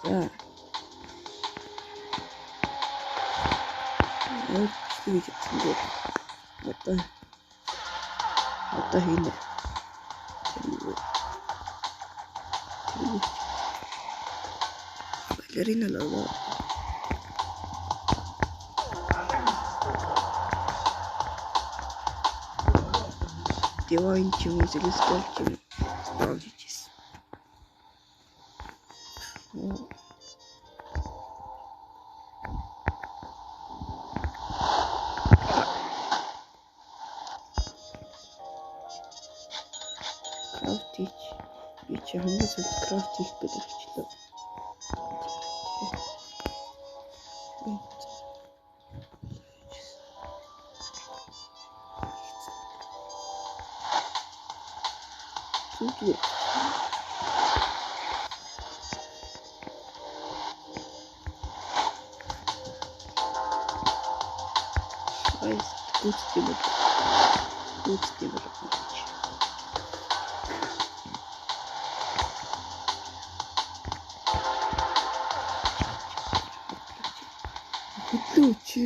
За. Хийж чадсан. Одоо хийнэ. Балерина лоо. Divine чим celestial чим prodigies. Крафтич. Би ч хамгийн сүүлд крафтич гэдэг хэлчихлээ. Зүгээрээ guys good development. Хөдлөө чи.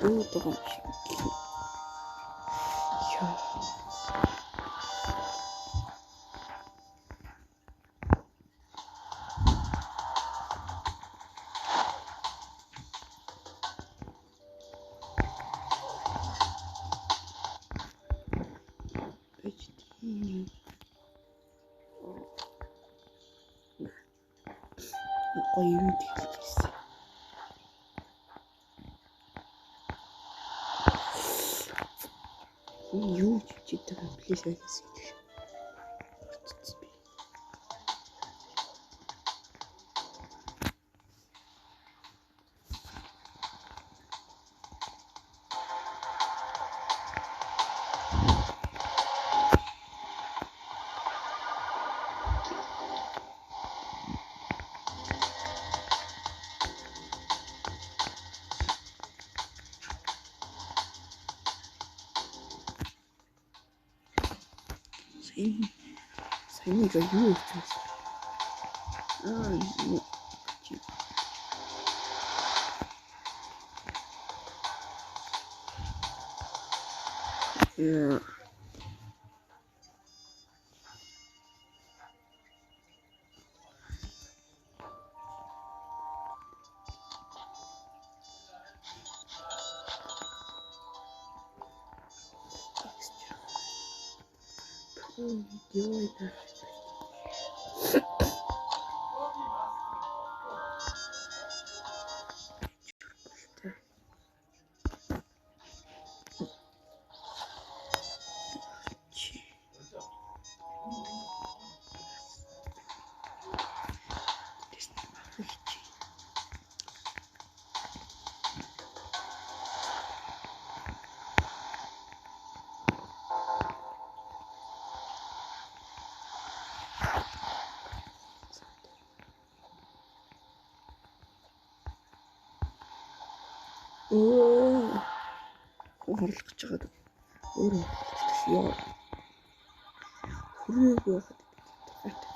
Дөө том шиг. Яа. Гоё юм хэлчихсэн. Юу ч гэдэг юм плейс айгаас гэж. Саяныга юу хийчихсэн? Yeah. Делай так. Хорлох гэж байгаа. Өөрөө яа. Хүрээгүй байхад гайтай.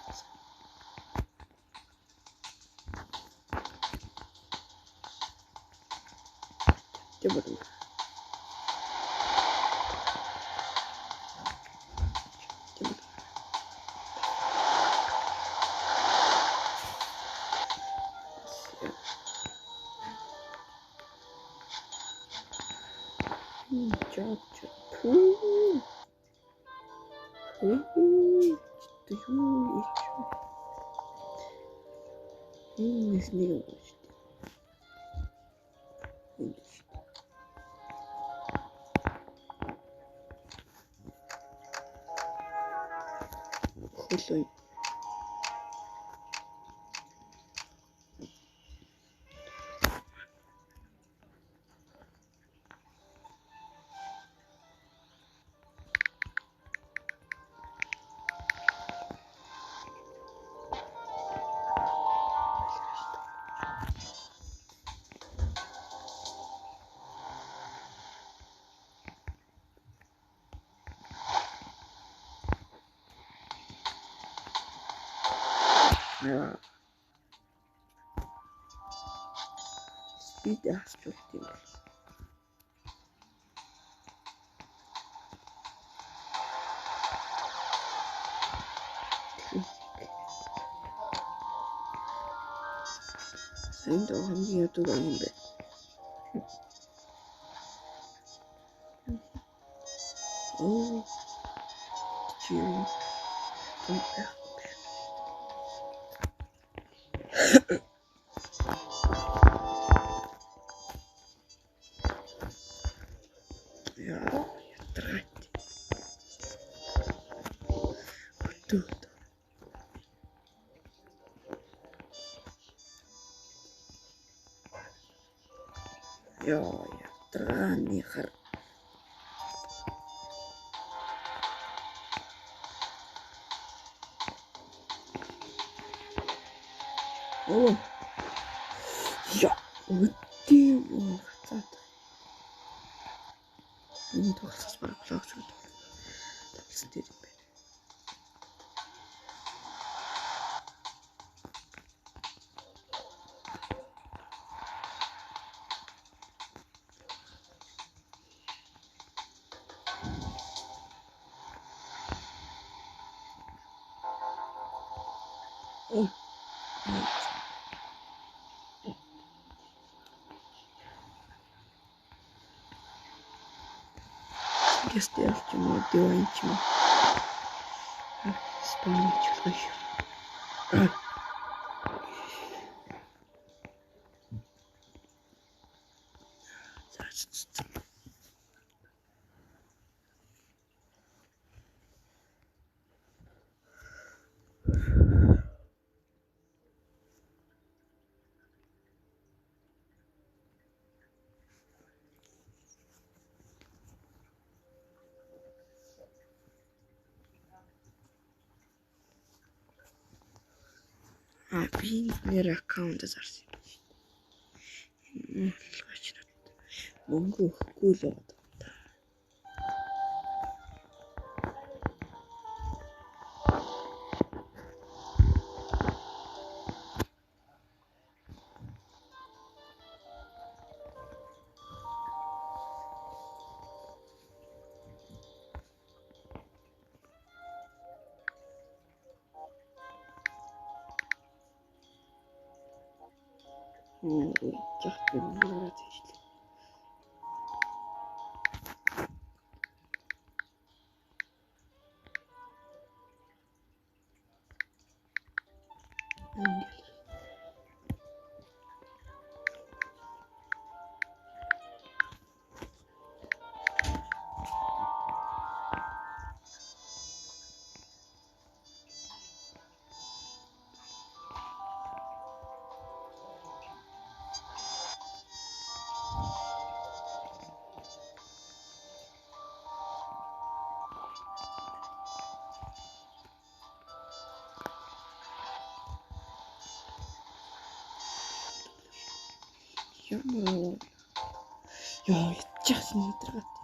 Тэбэр. Хөлөө. Яа. Спид асч болт юм бол. Энд хамгийн ядуу юм бэ. Оо. Чим. Яа, ятраад. Хөтөөд. Яа, ятрааны хар. Оо. Я, үгүй гацаад. Энэ тогсож баг блогч үү. Тавсан дээр юм байна. Оо. Гэстэй ялч юм уу, дэвэн ч юм уу. Спамч болох шүү. Би нэр аккаунт зарсан юм шүү. Мөнгө өгөхгүй л байна. Жахт нэрээ тийшлээ. Ямар яа ятчихсан нэтрэгт.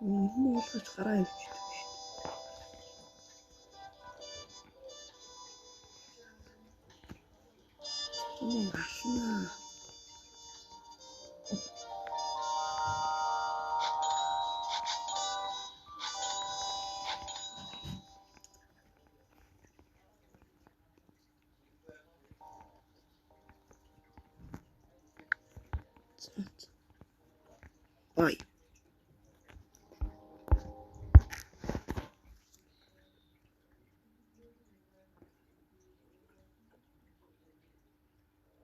Муулгаж гараа ивчдэг шүү. Ална. Bye.